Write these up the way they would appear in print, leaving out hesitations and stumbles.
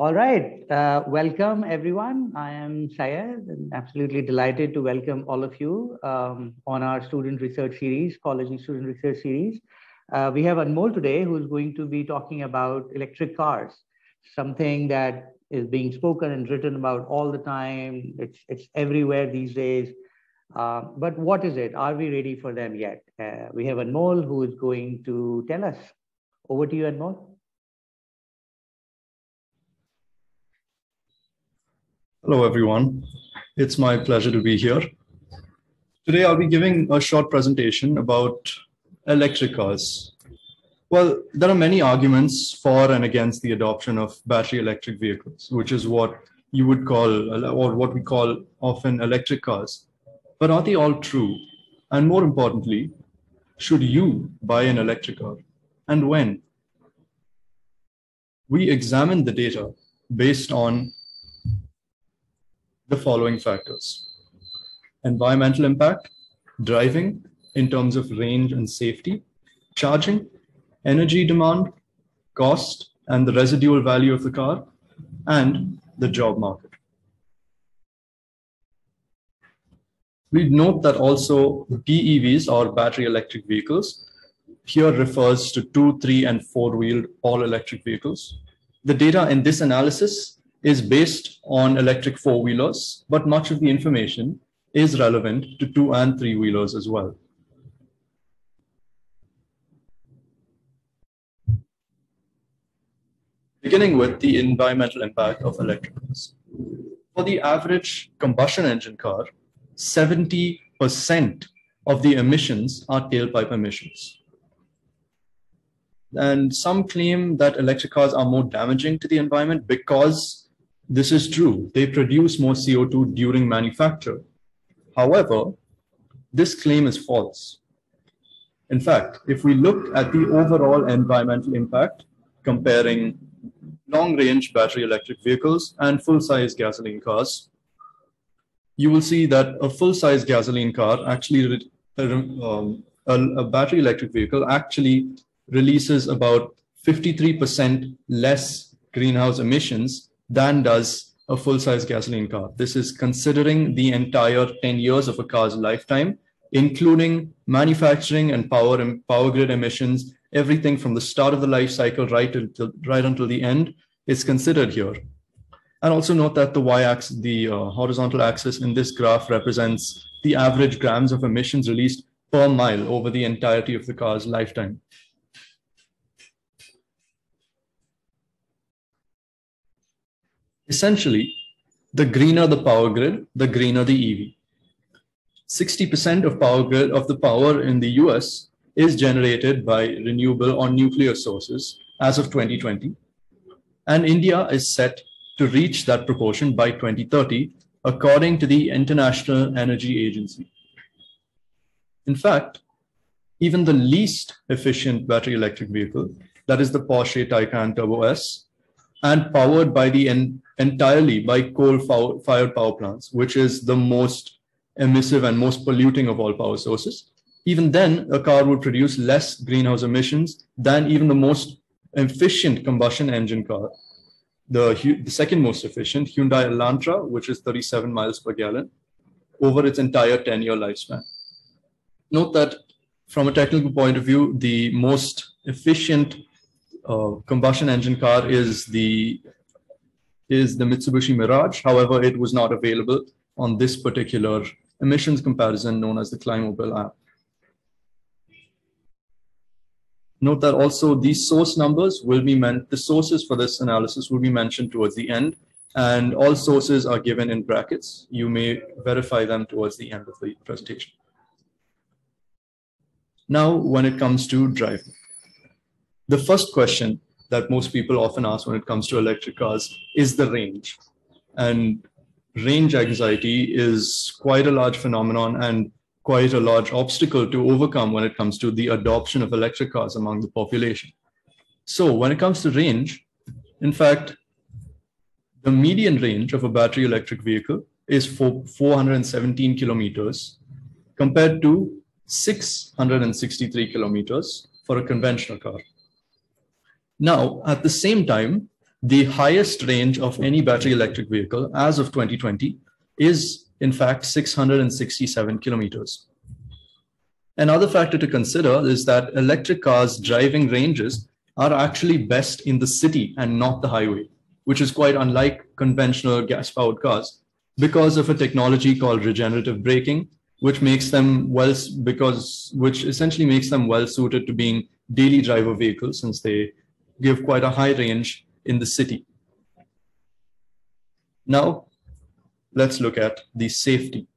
All right. Welcome, everyone. I am Syed and absolutely delighted to welcome all of you on our student research series, Collegey Student Research Series. We have Anmol today who's going to be talking about electric cars, something that is being spoken and written about all the time. It's everywhere these days. But what is it? Are we ready for them yet? We have Anmol who is going to tell us. Over to you, Anmol. Hello, everyone. It's my pleasure to be here. Today, I'll be giving a short presentation about electric cars. Well, there are many arguments for and against the adoption of battery electric vehicles, which is what you would call, or what we call often electric cars. But are they all true? And more importantly, should you buy an electric car? And when? We examined the data based on the following factors: environmental impact, driving in terms of range and safety, charging, energy demand, cost, and the residual value of the car, and the job market. We note that also BEVs, or battery electric vehicles, here refers to 2-, 3-, and 4-wheeled all-electric vehicles. The data in this analysis is based on electric 4-wheelers, but much of the information is relevant to 2- and 3-wheelers as well. Beginning with the environmental impact of electric cars. For the average combustion engine car, 70% of the emissions are tailpipe emissions. And some claim that electric cars are more damaging to the environment because this is true. They produce more CO2 during manufacture. However, this claim is false. In fact, if we look at the overall environmental impact, comparing long-range battery electric vehicles and full-size gasoline cars, you will see that a full-size gasoline car actually, a battery electric vehicle actually releases about 53% less greenhouse emissions than does a full-size gasoline car. This is considering the entire 10 years of a car's lifetime, including manufacturing and power grid emissions. Everything from the start of the life cycle right until the end is considered here. And also note that the y-axis, the horizontal axis in this graph represents the average grams of emissions released per mile over the entirety of the car's lifetime. Essentially, the greener the power grid, the greener the EV. 60% of the power in the US is generated by renewable or nuclear sources as of 2020. And India is set to reach that proportion by 2030, according to the International Energy Agency. In fact, even the least efficient battery electric vehicle, that is the Porsche Taycan Turbo S, and powered by entirely by coal-fired power plants, which is the most emissive and most polluting of all power sources. Even then, a car would produce less greenhouse emissions than even the most efficient combustion engine car. The second most efficient, Hyundai Elantra, which is 37 miles per gallon, over its entire 10-year lifespan. Note that from a technical point of view, the most efficient combustion engine car is the Mitsubishi Mirage. However, it was not available on this particular emissions comparison known as the Climobil app. Note that also these source numbers will be the sources for this analysis will be mentioned towards the end, and all sources are given in brackets. You may verify them towards the end of the presentation. Now, when it comes to driving, the first question that most people often ask when it comes to electric cars is the range. And range anxiety is quite a large phenomenon and quite a large obstacle to overcome when it comes to the adoption of electric cars among the population. So when it comes to range, in fact, the median range of a battery electric vehicle is 417 kilometers compared to 663 kilometers for a conventional car. Now, at the same time, The highest range of any battery electric vehicle as of 2020 is in fact 667 kilometers. Another factor to consider is that electric cars' driving ranges are actually best in the city and not the highway, which is quite unlike conventional gas-powered cars because of a technology called regenerative braking, which essentially makes them well suited to being daily driver vehicles since they give quite a high range in the city. Now, let's look at the safety.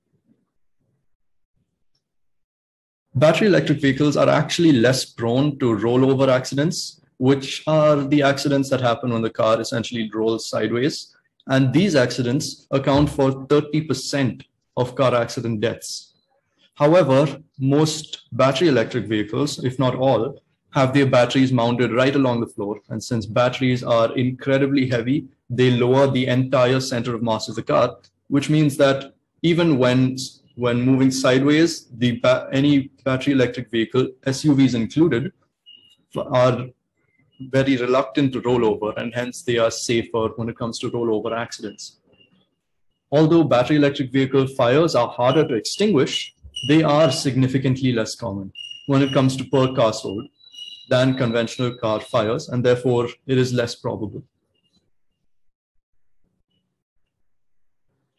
Battery electric vehicles are actually less prone to rollover accidents, which are the accidents that happen when the car essentially rolls sideways. And these accidents account for 30% of car accident deaths. However, most battery electric vehicles, if not all, have their batteries mounted right along the floor. And since batteries are incredibly heavy, they lower the entire center of mass of the car, which means that even when moving sideways, any battery electric vehicle, SUVs included, are very reluctant to roll over, and hence they are safer when it comes to rollover accidents. Although battery electric vehicle fires are harder to extinguish, they are significantly less common when it comes to per car sold than conventional car fires, and therefore it is less probable.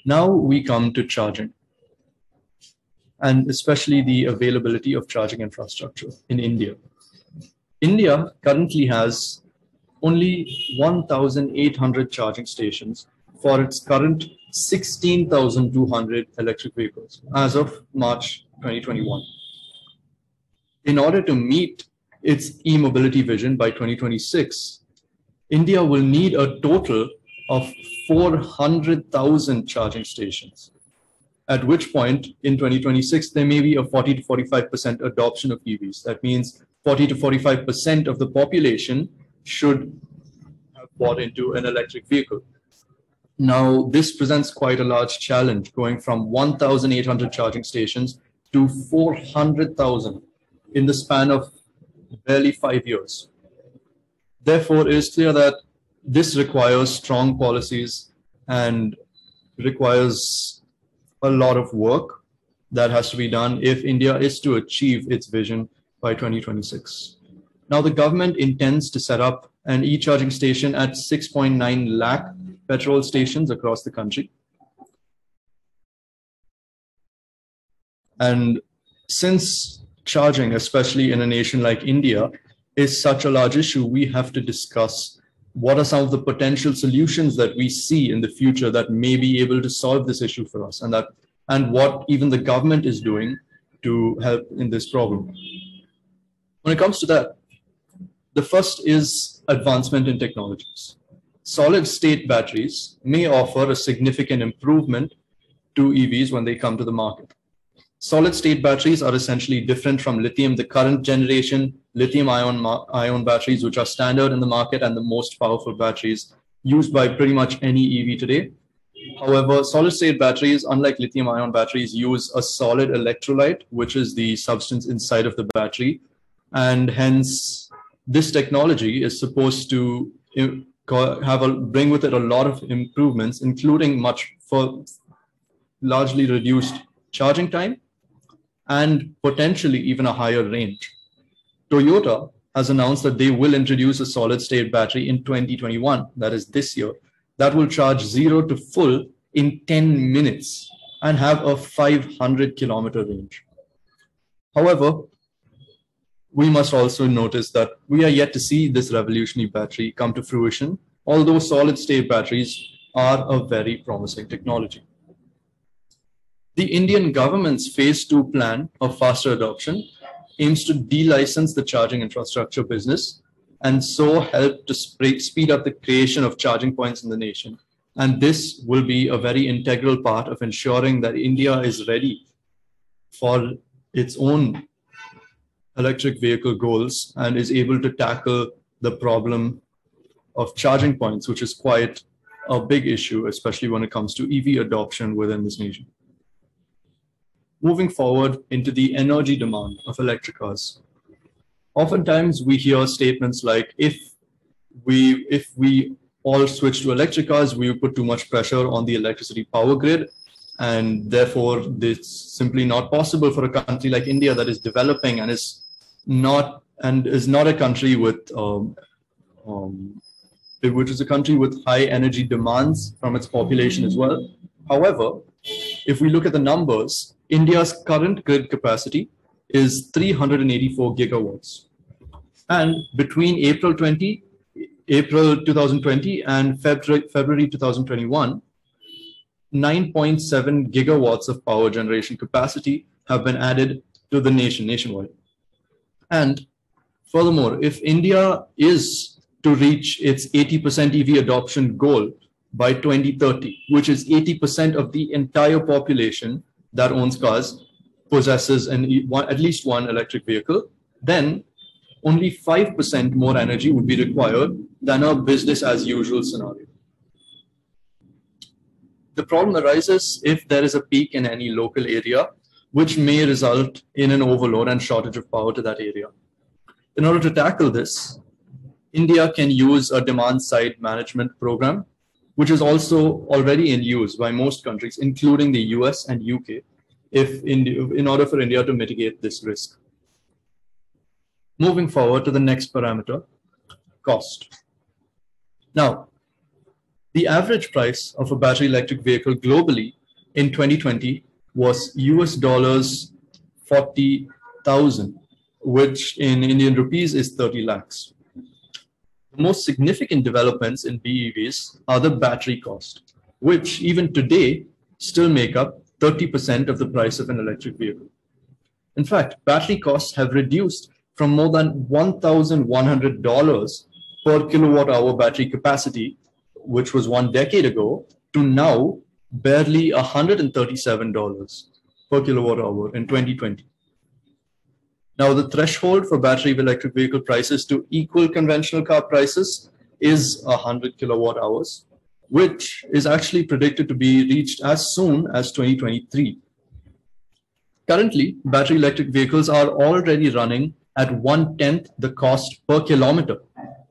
Now we come to charging, and especially the availability of charging infrastructure in India. India currently has only 1,800 charging stations for its current 16,200 electric vehicles as of March 2021. In order to meet its e-mobility vision by 2026, India will need a total of 400,000 charging stations, at which point in 2026, there may be a 40 to 45% adoption of EVs. That means 40 to 45% of the population should have bought into an electric vehicle. Now, this presents quite a large challenge, going from 1,800 charging stations to 400,000 in the span of barely 5 years. Therefore, it is clear that this requires strong policies and requires a lot of work that has to be done if India is to achieve its vision by 2026. Now, the government intends to set up an e-charging station at 6.9 lakh petrol stations across the country. And since charging, especially in a nation like India, is such a large issue, we have to discuss what are some of the potential solutions that we see in the future that may be able to solve this issue for us, and what even the government is doing to help in this problem. When it comes to that, the first is advancement in technologies. Solid state batteries may offer a significant improvement to EVs when they come to the market. Solid state batteries are essentially different from lithium, the current generation lithium ion batteries, which are standard in the market and the most powerful batteries used by pretty much any EV today. However, solid state batteries, unlike lithium ion batteries, use a solid electrolyte, which is the substance inside of the battery. And hence, this technology is supposed to bring with it a lot of improvements, including largely reduced charging time and potentially even a higher range. Toyota has announced that they will introduce a solid state battery in 2021, that is this year, that will charge 0 to full in 10 minutes and have a 500 kilometer range. However, we must also notice that we are yet to see this revolutionary battery come to fruition, although solid state batteries are a very promising technology. The Indian government's phase 2 plan of faster adoption aims to de-license the charging infrastructure business and so help to speed up the creation of charging points in the nation. And this will be a very integral part of ensuring that India is ready for its own electric vehicle goals and is able to tackle the problem of charging points, which is quite a big issue, especially when it comes to EV adoption within this nation. Moving forward into the energy demand of electric cars. Oftentimes we hear statements like, if we all switch to electric cars, we would put too much pressure on the electricity power grid. And therefore, it's simply not possible for a country like India that is developing and is not a country with which is a country with high energy demands from its population as well. However, if we look at the numbers, India's current grid capacity is 384 gigawatts. And between April 2020 and February 2021, 9.7 gigawatts of power generation capacity have been added to the nationwide. And furthermore, if India is to reach its 80% EV adoption goal by 2030, which is 80% of the entire population that owns cars possesses at least one electric vehicle, then only 5% more energy would be required than a business as usual scenario. The problem arises if there is a peak in any local area, which may result in an overload and shortage of power to that area. In order to tackle this, India can use a demand-side management program, which is also already in use by most countries, including the US and UK, in order for India to mitigate this risk. Moving forward to the next parameter, cost. Now, the average price of a battery electric vehicle globally in 2020 was US dollars 40,000, which in Indian rupees is 30 lakhs. The most significant developments in BEVs are the battery cost, which even today still make up 30% of the price of an electric vehicle. In fact, battery costs have reduced from more than $1,100 per kilowatt hour battery capacity, which was 1 decade ago, to now barely $137 per kilowatt hour in 2020. Now, the threshold for battery electric vehicle prices to equal conventional car prices is 100 kilowatt hours, which is actually predicted to be reached as soon as 2023. Currently, battery electric vehicles are already running at 1/10 the cost per kilometer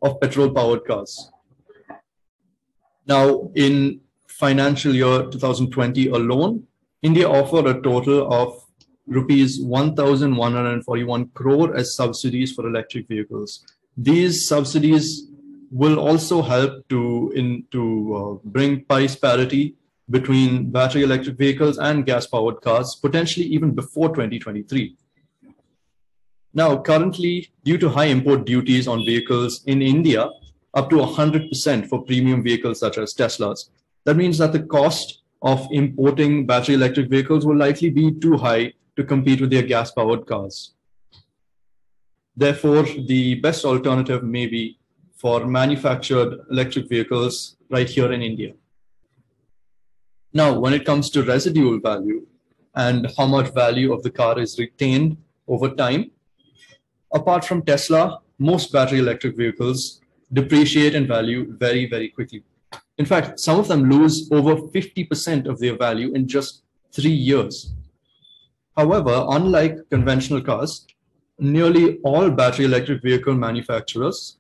of petrol-powered cars. Now, in financial year 2020 alone, India offered a total of rupees 1,141 crore as subsidies for electric vehicles. These subsidies will also help to bring price parity between battery electric vehicles and gas-powered cars, potentially even before 2023. Now, currently, due to high import duties on vehicles in India, up to 100% for premium vehicles such as Teslas, that means that the cost of importing battery electric vehicles will likely be too high to compete with their gas-powered cars. Therefore, the best alternative may be for manufactured electric vehicles right here in India. Now, when it comes to residual value and how much value of the car is retained over time, apart from Tesla, most battery electric vehicles depreciate in value very, very quickly. In fact, some of them lose over 50% of their value in just 3 years. However, unlike conventional cars, nearly all battery electric vehicle manufacturers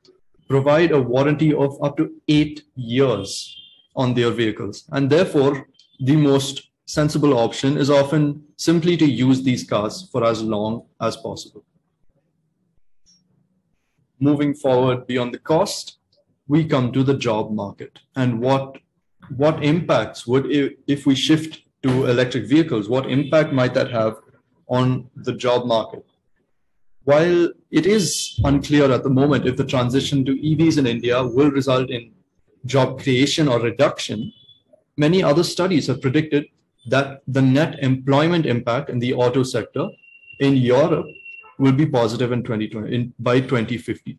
provide a warranty of up to 8 years on their vehicles. And therefore, the most sensible option is often simply to use these cars for as long as possible. Moving forward beyond the cost, we come to the job market and what impacts would, if we shift to electric vehicles, what impact might that have on the job market? While it is unclear at the moment if the transition to EVs in India will result in job creation or reduction, many other studies have predicted that the net employment impact in the auto sector in Europe will be positive by 2050.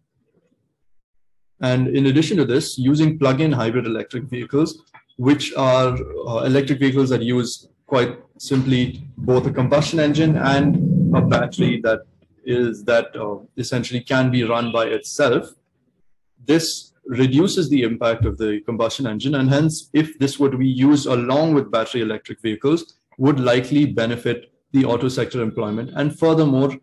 And in addition to this, using plug-in hybrid electric vehicles, which are electric vehicles that use quite simply both a combustion engine and a battery that essentially can be run by itself, this reduces the impact of the combustion engine, and hence, if this were to be used along with battery electric vehicles, would likely benefit the auto sector employment and furthermore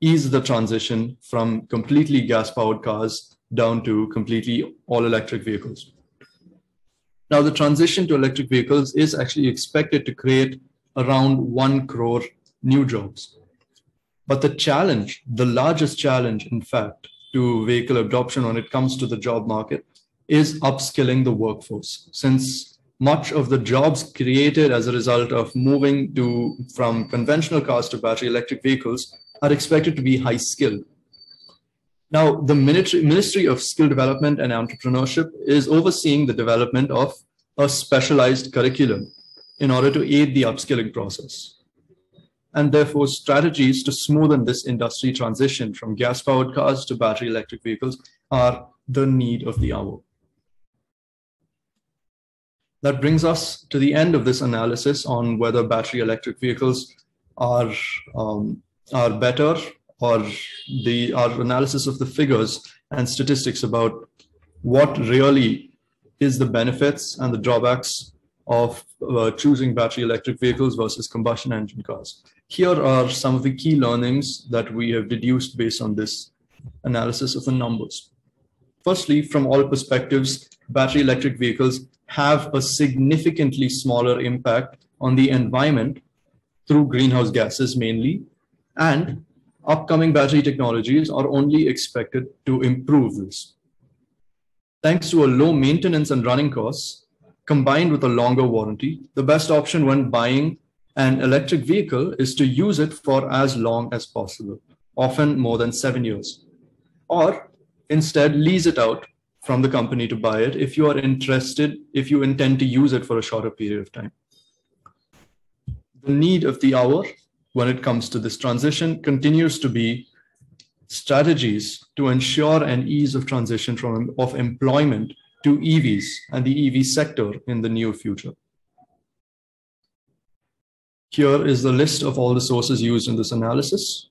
ease the transition from completely gas-powered cars down to completely all-electric vehicles. Now, the transition to electric vehicles is actually expected to create around 1 crore new jobs. But the challenge, the largest challenge, in fact, to vehicle adoption when it comes to the job market is upskilling the workforce, since much of the jobs created as a result of moving from conventional cars to battery electric vehicles are expected to be high skilled. Now, the Ministry of Skill Development and Entrepreneurship is overseeing the development of a specialized curriculum in order to aid the upskilling process. And therefore, strategies to smoothen this industry transition from gas-powered cars to battery electric vehicles are the need of the hour. That brings us to the end of this analysis on whether battery electric vehicles are better, or our analysis of the figures and statistics about what really is the benefits and the drawbacks of choosing battery electric vehicles versus combustion engine cars. Here are some of the key learnings that we have deduced based on this analysis of the numbers. Firstly, from all perspectives, battery electric vehicles have a significantly smaller impact on the environment through greenhouse gases mainly, and upcoming battery technologies are only expected to improve this. Thanks to a low maintenance and running costs, combined with a longer warranty, the best option when buying an electric vehicle is to use it for as long as possible, often more than 7 years. Or instead lease it out from the company to buy it if you are interested, if you intend to use it for a shorter period of time. The need of the hour when it comes to this transition continues to be strategies to ensure an ease of transition of employment to EVs and the EV sector in the near future. Here is the list of all the sources used in this analysis.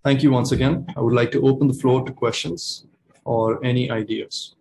Thank you once again. I would like to open the floor to questions or any ideas.